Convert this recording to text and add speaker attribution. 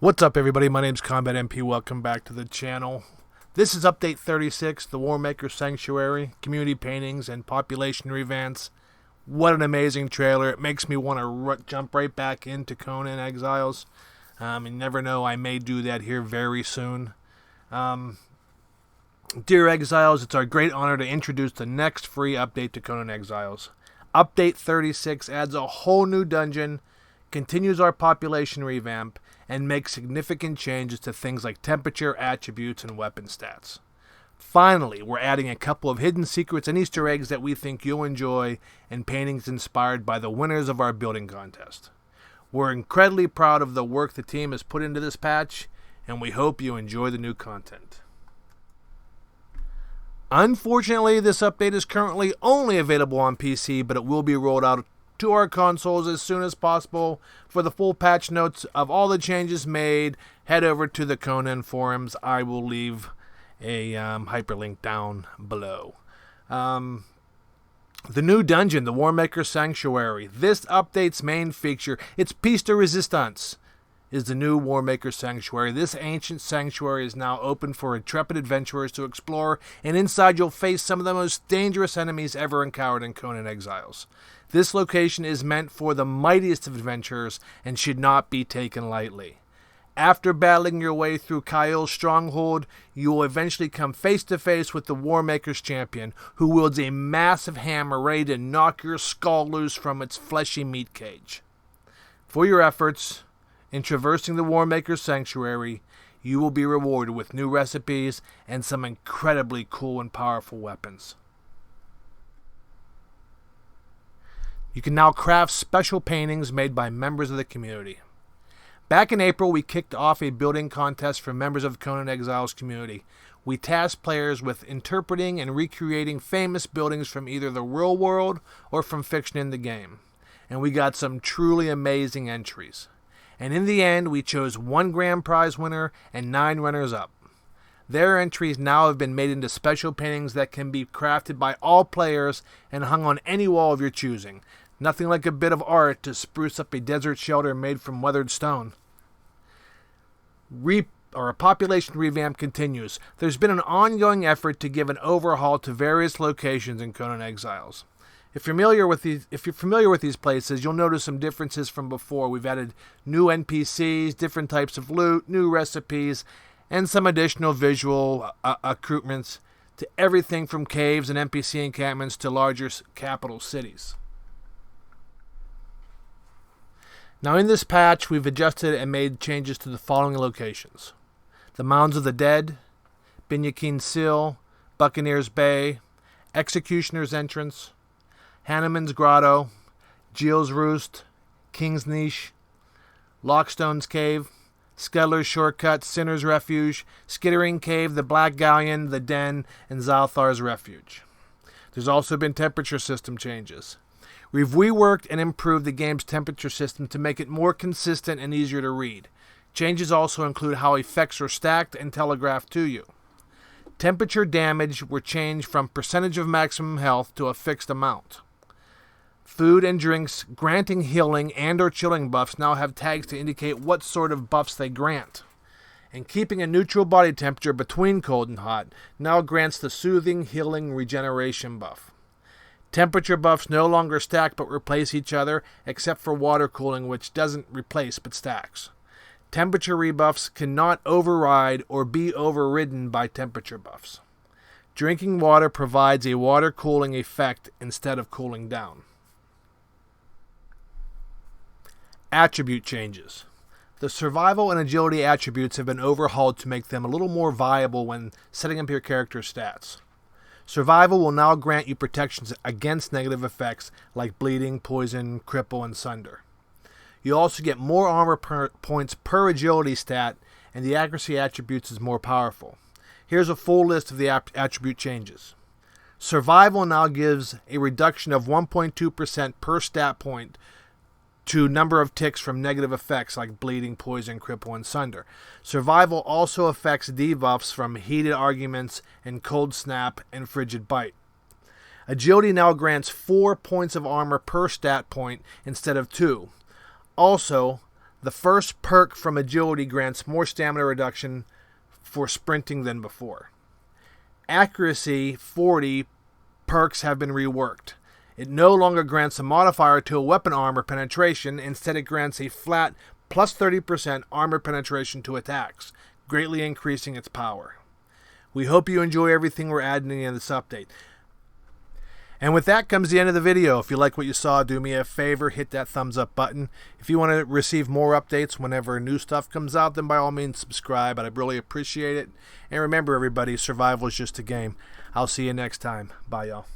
Speaker 1: What's up, everybody? My name's Combat MP. Welcome back to the channel. This is Update 36, the Warmaker Sanctuary, Community Paintings, and Population Revamps. What an amazing trailer. It makes me want to jump right back into Conan Exiles. You never know, I may do that here very soon. Dear Exiles, it's our great honor to introduce the next free update to Conan Exiles. Update 36 adds a whole new dungeon, continues our population revamp, and makes significant changes to things like temperature, attributes, and weapon stats. Finally, we're adding a couple of hidden secrets and Easter eggs that we think you'll enjoy, and paintings inspired by the winners of our building contest. We're incredibly proud of the work the team has put into this patch, and we hope you enjoy the new content. Unfortunately, this update is currently only available on PC, but it will be rolled out to our consoles as soon as possible. For the full patch notes of all the changes made, head over to the Conan forums. I will leave a hyperlink down below. The new dungeon, the Warmaker Sanctuary. This update's main feature, its piece de resistance, is the new Warmaker Sanctuary. This ancient sanctuary is now open for intrepid adventurers to explore, and inside you'll face some of the most dangerous enemies ever encountered in Conan Exiles. This location is meant for the mightiest of adventurers and should not be taken lightly. After battling your way through Kyle's stronghold, you will eventually come face to face with the Warmaker's champion, who wields a massive hammer ready to knock your skull loose from its fleshy meat cage. For your efforts in traversing the Warmaker Sanctuary, you will be rewarded with new recipes and some incredibly cool and powerful weapons. You can now craft special paintings made by members of the community. Back in April, we kicked off a building contest for members of the Conan Exiles community. We tasked players with interpreting and recreating famous buildings from either the real world or from fiction in the game. And we got some truly amazing entries. And in the end, we chose 1 grand prize winner and 9 runners-up. Their entries now have been made into special paintings that can be crafted by all players and hung on any wall of your choosing. Nothing like a bit of art to spruce up a desert shelter made from weathered stone. A population revamp continues. There's been an ongoing effort to give an overhaul to various locations in Conan Exiles. If you're familiar with these places, you'll notice some differences from before. We've added new NPCs, different types of loot, new recipes, and some additional visual accoutrements to everything from caves and NPC encampments to larger capital cities. Now in this patch, we've adjusted and made changes to the following locations: the Mounds of the Dead, Binyakin Sill, Buccaneers Bay, Executioner's Entrance, Hanneman's Grotto, Jill's Roost, King's Niche, Lockstone's Cave, Skedler's Shortcut, Sinner's Refuge, Skittering Cave, the Black Galleon, the Den, and Zalthar's Refuge. There's also been temperature system changes. We've reworked and improved the game's temperature system to make it more consistent and easier to read. Changes also include how effects are stacked and telegraphed to you. Temperature damage were changed from percentage of maximum health to a fixed amount. Food and drinks granting healing and or chilling buffs now have tags to indicate what sort of buffs they grant. And keeping a neutral body temperature between cold and hot now grants the soothing, healing, regeneration buff. Temperature buffs no longer stack but replace each other, except for water cooling, which doesn't replace but stacks. Temperature rebuffs cannot override or be overridden by temperature buffs. Drinking water provides a water cooling effect instead of cooling down. Attribute changes. The survival and agility attributes have been overhauled to make them a little more viable when setting up your character's stats. Survival will now grant you protections against negative effects like bleeding, poison, cripple, and sunder. You also get more armor points per agility stat, and the accuracy attributes is more powerful. Here's a full list of the attribute changes. Survival now gives a reduction of 1.2% per stat point to number of ticks from negative effects like bleeding, poison, cripple, and sunder. Survival also affects debuffs from heated arguments and cold snap and frigid bite. Agility now grants 4 points of armor per stat point instead of 2. Also, The first perk from agility grants more stamina reduction for sprinting than before. Accuracy 40 perks have been reworked. It no longer grants a modifier to a weapon armor penetration. Instead, it grants a flat plus 30% armor penetration to attacks, greatly increasing its power. We hope you enjoy everything we're adding in this update. And with that comes the end of the video. If you like what you saw, do me a favor, hit that thumbs up button. If you want to receive more updates whenever new stuff comes out, then by all means subscribe. I'd really appreciate it. And remember, everybody, survival is just a game. I'll see you next time. Bye, y'all.